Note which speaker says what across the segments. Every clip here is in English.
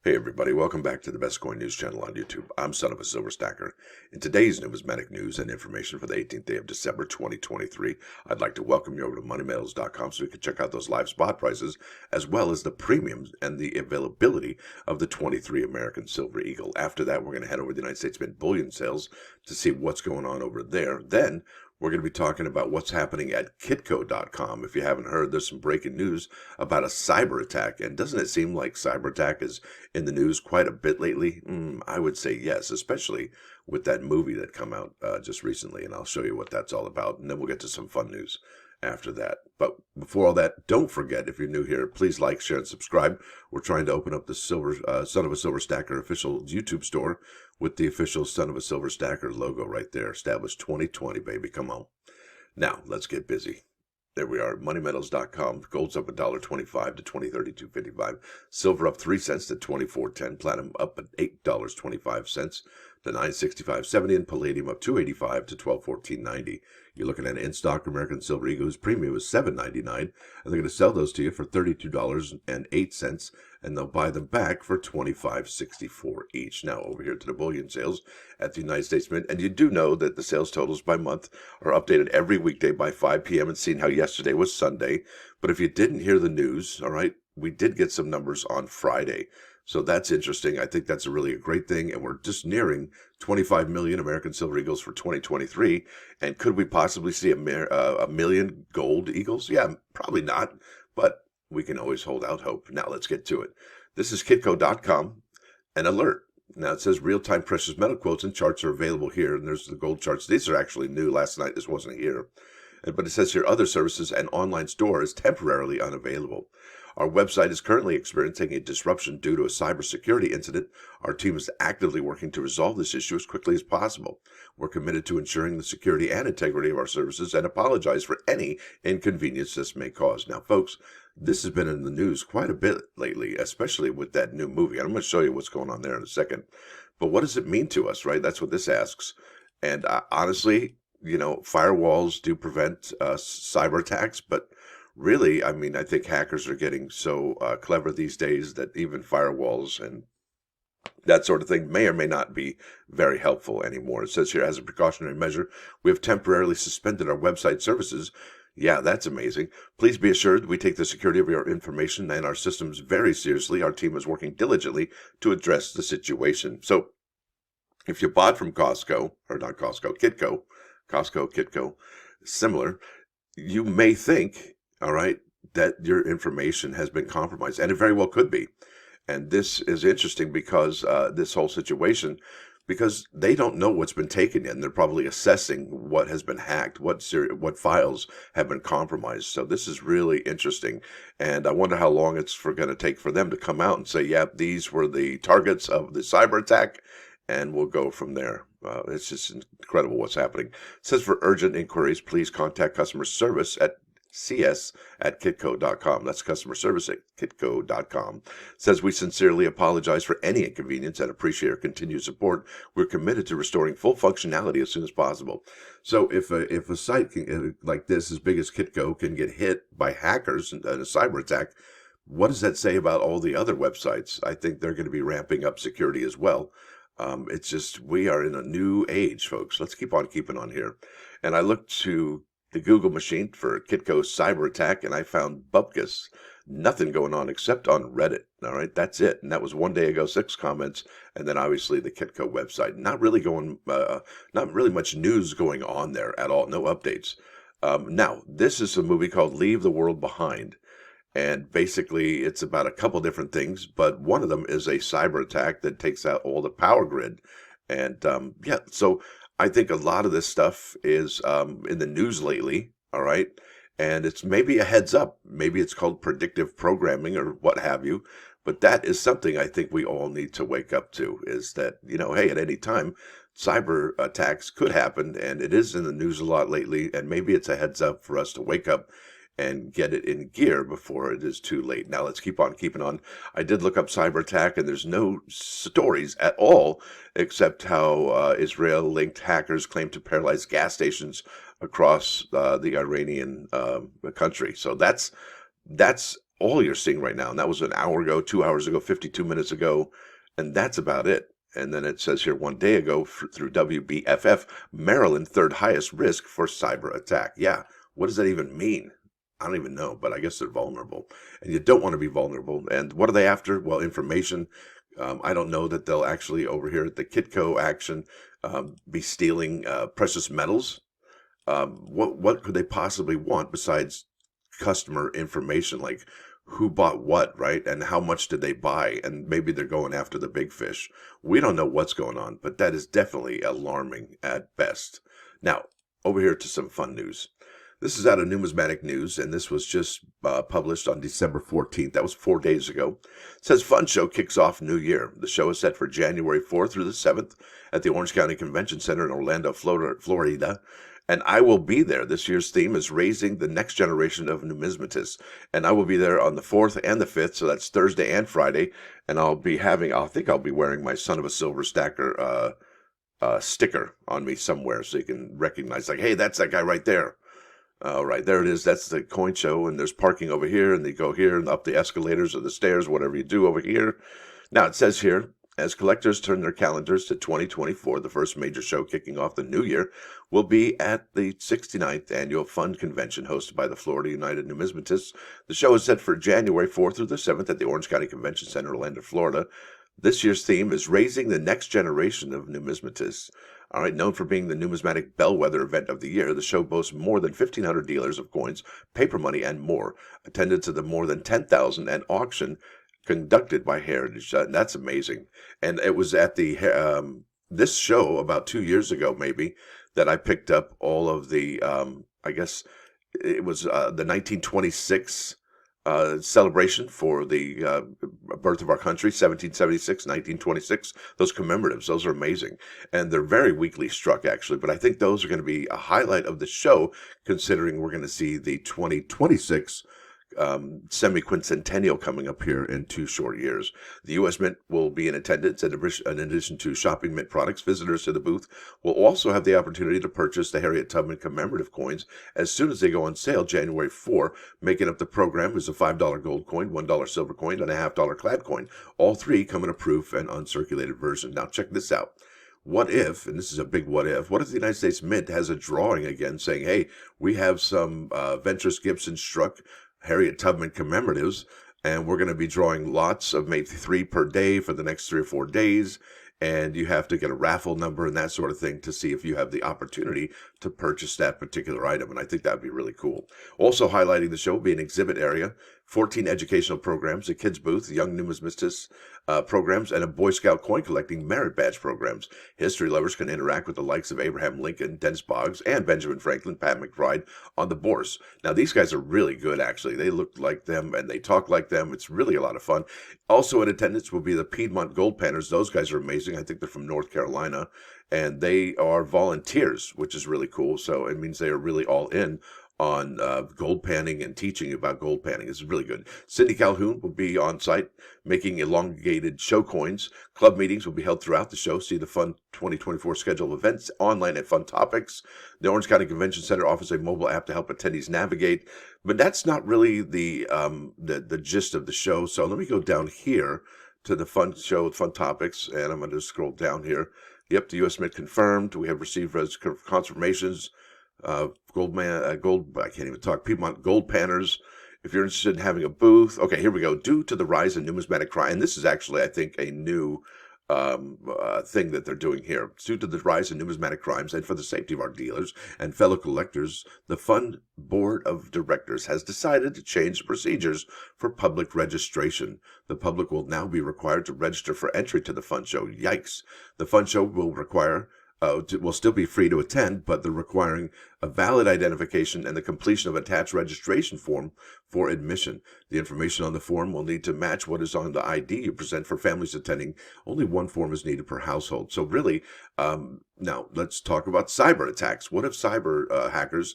Speaker 1: Hey everybody, welcome back to the Best Coin News channel on YouTube. I'm Sonofasilverstacker. In today's Numismatic News and Information for the 18th day of December 2023, I'd like to welcome you over to moneymetals.com so you can check out those live spot prices, as well as the premiums and the availability of the 23 American Silver Eagle. After that, we're going to head over to the United States Mint bullion sales to see what's going on over there. Then, we're going to be talking about what's happening at KITCO.com. If you haven't heard, there's some breaking news about a cyber attack. And doesn't it seem like cyber attack is in the news quite a bit lately? I would say yes, especially with that movie that came out just recently. And I'll show you what that's all about. And then we'll get to some fun news after that. But before all that, don't forget, if you're new here, please like, share, and subscribe. We're trying to open up the Son of a Silver Stacker official YouTube store with the official Son of a Silver Stacker logo right there. Established 2020, baby. Come on. Now, let's get busy. There we are, moneymetals.com. Gold's up $1.25 to $20.32.55. Silver up 3 cents to $24.10. Platinum up at $8.25 to $9.65.70. And palladium up $2.85 to $12.14.90. You're looking at an in-stock American Silver Eagle, whose premium is $7.99. And they're going to sell those to you for $32.08. And they'll buy them back for $25.64 each. Now, over here to the bullion sales at the United States Mint. And you do know that the sales totals by month are updated every weekday by 5 p.m. and seeing how yesterday was Sunday. But if you didn't hear the news, all right, we did get some numbers on Friday. So that's interesting. I think that's a great thing. And we're just nearing 25 million American Silver Eagles for 2023. And could we possibly see a million gold Eagles? Yeah, probably not. But we can always hold out hope. Now let's get to it. This is KITCO.com. An alert. Now it says real-time precious metal quotes and charts are available here. And there's the gold charts. These are actually new. Last night this wasn't here. But it says here other services and online store is temporarily unavailable. Our website is currently experiencing a disruption due to a cybersecurity incident. Our team is actively working to resolve this issue as quickly as possible. We're committed to ensuring the security and integrity of our services and apologize for any inconvenience this may cause. Now, folks, this has been in the news quite a bit lately, especially with that new movie. I'm going to show you what's going on there in a second. But what does it mean to us, right? That's what this asks. And honestly, you know, firewalls do prevent cyber attacks, but really, I mean, I think hackers are getting so clever these days that even firewalls and that sort of thing may or may not be very helpful anymore. It says here, as a precautionary measure, we have temporarily suspended our website services. Yeah, that's amazing. Please be assured we take the security of your information and our systems very seriously. Our team is working diligently to address the situation. So if you bought from Costco, or not Costco, KITCO, similar, you may think, all right, that your information has been compromised, and it very well could be. And this is interesting because this whole situation, because they don't know what's been taken yet, and they're probably assessing what has been hacked, what files have been compromised. So this is really interesting, and I wonder how long it's going to take for them to come out and say, yeah, these were the targets of the cyber attack, and we'll go from there. It's just incredible what's happening. It says for urgent inquiries, please contact customer service at cs@kitco.com. That's customer service at kitco.com. Says we sincerely apologize for any inconvenience and appreciate your continued support. We're committed to restoring full functionality as soon as possible. So if a site like this, as big as KITCO, can get hit by hackers and a cyber attack, what does that say about all the other websites? I think they're going to be ramping up security as well. It's just, we are in a new age, folks. Let's keep on keeping on here. And I looked to the Google machine for KITCO cyber attack, and I found bupkis. Nothing going on except on Reddit. All right, that's it. And that was 1 day ago, 6 comments, and then obviously the KITCO website. Not really much news going on there at all. No updates. Now, this is a movie called Leave the World Behind. And basically, it's about a couple different things, but one of them is a cyber attack that takes out all the power grid. And yeah, so I think a lot of this stuff is in the news lately, all right? And it's maybe a heads up. Maybe it's called predictive programming or what have you. But that is something I think we all need to wake up to, is that, you know, hey, at any time, cyber attacks could happen. And it is in the news a lot lately. And maybe it's a heads up for us to wake up and get it in gear before it is too late. Now let's keep on keeping on. I did look up cyber attack, and there's no stories at all except how Israel-linked hackers claim to paralyze gas stations across the Iranian country. So that's all you're seeing right now. And that was an hour ago, 2 hours ago, 52 minutes ago, and that's about it. And then it says here 1 day ago through WBFF, Maryland, third highest risk for cyber attack. Yeah, what does that even mean? I don't even know, but I guess they're vulnerable. And you don't want to be vulnerable. And what are they after? Well, information. I don't know that they'll actually, over here at the KITCO action, be stealing precious metals. What could they possibly want besides customer information, like who bought what, right? And how much did they buy? And maybe they're going after the big fish. We don't know what's going on, but that is definitely alarming at best. Now, over here to some fun news. This is out of Numismatic News, and this was just published on December 14th. That was 4 days ago. It says, Fun Show kicks off New Year. The show is set for January 4th through the 7th at the Orange County Convention Center in Orlando, Florida. And I will be there. This year's theme is raising the next generation of numismatists. And I will be there on the 4th and the 5th, so that's Thursday and Friday. And I think I'll be wearing my Son of a Silver Stacker sticker on me somewhere so you can recognize, like, hey, that's that guy right there. Right, there it is. That's the coin show, and there's parking over here, and you go here and up the escalators or the stairs, whatever you do over here. Now, it says here, as collectors turn their calendars to 2024, the first major show kicking off the new year will be at the 69th Annual Fund Convention hosted by the Florida United Numismatists. The show is set for January 4th through the 7th at the Orange County Convention Center, Orlando, Florida. This year's theme is raising the next generation of numismatists. All right, known for being the numismatic bellwether event of the year, the show boasts more than 1,500 dealers of coins, paper money, and more. Attended to the more than 10,000 and auction conducted by Heritage. That's amazing. And it was at the this show about 2 years ago, maybe, that I picked up all of the. I guess it was the 1926. Celebration for the birth of our country, 1776, 1926. Those commemoratives, those are amazing. And they're very weakly struck, actually. But I think those are going to be a highlight of the show, considering we're going to see the 2026 semi-quincentennial coming up here in 2 short years. The U.S. Mint will be in attendance. In addition to shopping Mint products, visitors to the booth will also have the opportunity to purchase the Harriet Tubman commemorative coins as soon as they go on sale January 4. Making up the program is a $5 gold coin, $1 silver coin, and a $half clad coin. All three come in a proof and uncirculated version. Now check this out. What if, and this is a big what if the United States Mint has a drawing again saying, hey, we have some Ventris Gibson struck Harriet Tubman commemoratives, and we're going to be drawing lots of maybe 3 per day for the next 3 or 4 days, and you have to get a raffle number and that sort of thing to see if you have the opportunity to purchase that particular item, and I think that would be really cool. Also highlighting the show will be an exhibit area, 14 educational programs, a kids booth, young numismatists programs, and a Boy Scout coin collecting merit badge programs. History lovers can interact with the likes of Abraham Lincoln, Dennis Boggs, and Benjamin Franklin, Pat McBride on the bourse. Now, these guys are really good, actually. They look like them, and they talk like them. It's really a lot of fun. Also in attendance will be the Piedmont Gold Panners. Those guys are amazing. I think they're from North Carolina, and they are volunteers, which is really cool. So it means they are really all in on gold panning and teaching you about gold panning. It's really good. Cindy Calhoun will be on site making elongated show coins. Club meetings will be held throughout the show. See the Fun 2024 schedule of events online at Fun Topics. The Orange County Convention Center offers a mobile app to help attendees navigate. But that's not really the gist of the show. So let me go down here to the Fun Show, Fun Topics, and I'm going to scroll down here. Yep, the U.S. Mint confirmed. We have received confirmations. I can't even talk. Piedmont Gold Panners. If you're interested in having a booth. Okay, here we go. Due to the rise in numismatic crime, and this is actually, I think, a new thing that they're doing here. Due to the rise in numismatic crimes and for the safety of our dealers and fellow collectors, the Fund Board of Directors has decided to change the procedures for public registration. The public will now be required to register for entry to the Fund Show. Yikes. The Fund Show will still be free to attend, but they're requiring a valid identification and the completion of attached registration form for admission. The information on the form will need to match what is on the ID you present. For families attending, only one form is needed per household. So really, now let's talk about cyber attacks. What if cyber hackers,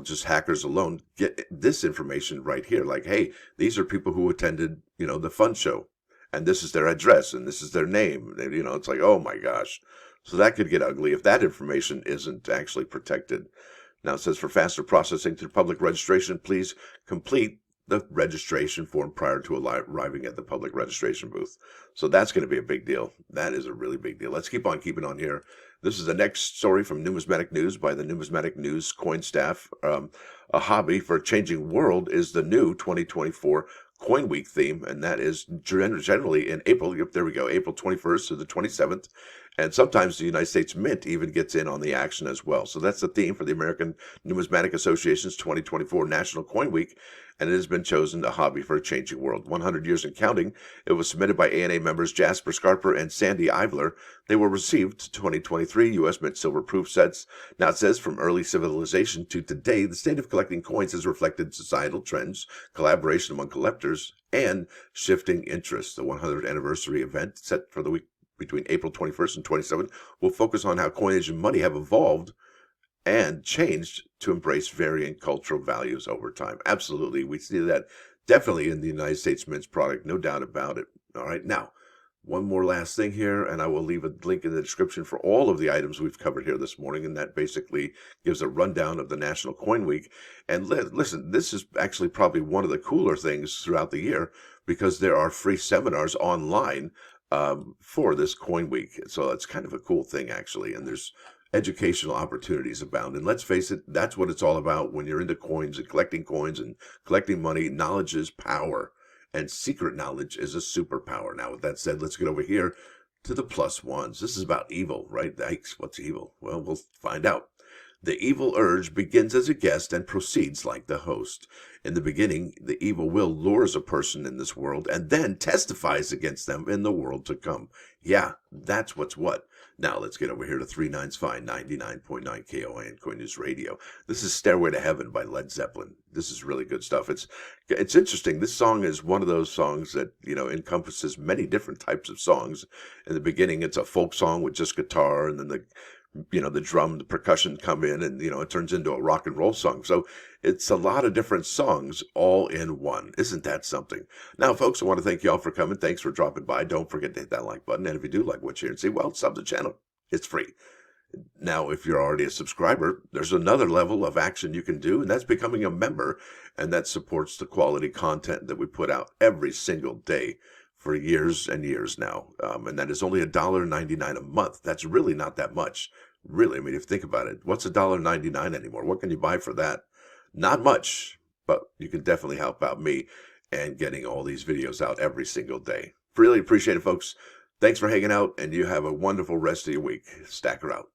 Speaker 1: just hackers alone, get this information right here? Like, hey, these are people who attended, the Fun Show, and this is their address, and this is their name. It's like, oh my gosh. So that could get ugly if that information isn't actually protected. Now it says for faster processing through public registration, please complete the registration form prior to arriving at the public registration booth. So that's going to be a big deal. That is a really big deal. Let's keep on keeping on here. This is the next story from Numismatic News by the Numismatic News coin staff. A hobby for a changing world is the new 2024 Coin Week theme, and that is generally in April. Yep, there we go, April 21st to the 27th. And sometimes the United States Mint even gets in on the action as well. So that's the theme for the American Numismatic Association's 2024 National Coin Week, and it has been chosen a hobby for a changing world. 100 years and counting. It was submitted by ANA members Jasper Scarper and Sandy Ivler. They were received 2023 U.S. Mint silver proof sets. Now it says, from early civilization to today, the state of collecting coins has reflected societal trends, collaboration among collectors, and shifting interests. The 100th anniversary event set for the week between April 21st and 27th will focus on how coinage and money have evolved and changed to embrace varying cultural values over time. Absolutely. We see that definitely in the United States Mint's product, no doubt about it. All right. Now, one more last thing here, and I will leave a link in the description for all of the items we've covered here this morning, and that basically gives a rundown of the National Coin Week. And listen, this is actually probably one of the cooler things throughout the year, because there are free seminars online for this Coin Week. So it's kind of a cool thing, actually, and there's educational opportunities abound. And let's face it, that's what it's all about when you're into coins and collecting money. Knowledge is power, and secret knowledge is a superpower. Now, with that said, let's get over here to the plus ones. This is about evil, right? Yikes, what's evil? Well, we'll find out. The evil urge begins as a guest and proceeds like the host. In the beginning, the evil will lures a person in this world and then testifies against them in the world to come. Yeah, that's what's what. Now let's get over here to 39's Fine 99.9 KON Coin News Radio. This is Stairway to Heaven by Led Zeppelin. This is really good stuff. It's interesting. This song is one of those songs that, encompasses many different types of songs. In the beginning, it's a folk song with just guitar, and then the drum, the percussion come in, and, it turns into a rock and roll song. So it's a lot of different songs all in one. Isn't that something? Now, folks, I want to thank you all for coming. Thanks for dropping by. Don't forget to hit that like button. And if you do like what you hear and see, well, sub the channel. It's free. Now, if you're already a subscriber, there's another level of action you can do, and that's becoming a member. And that supports the quality content that we put out every single day for years and years now. And that is only $1.99 a month. That's really not that much. Really, I mean, if you think about it, what's $1.99 anymore? What can you buy for that? Not much, but you can definitely help out me and getting all these videos out every single day. Really appreciate it, folks. Thanks for hanging out, and you have a wonderful rest of your week. Stacker out.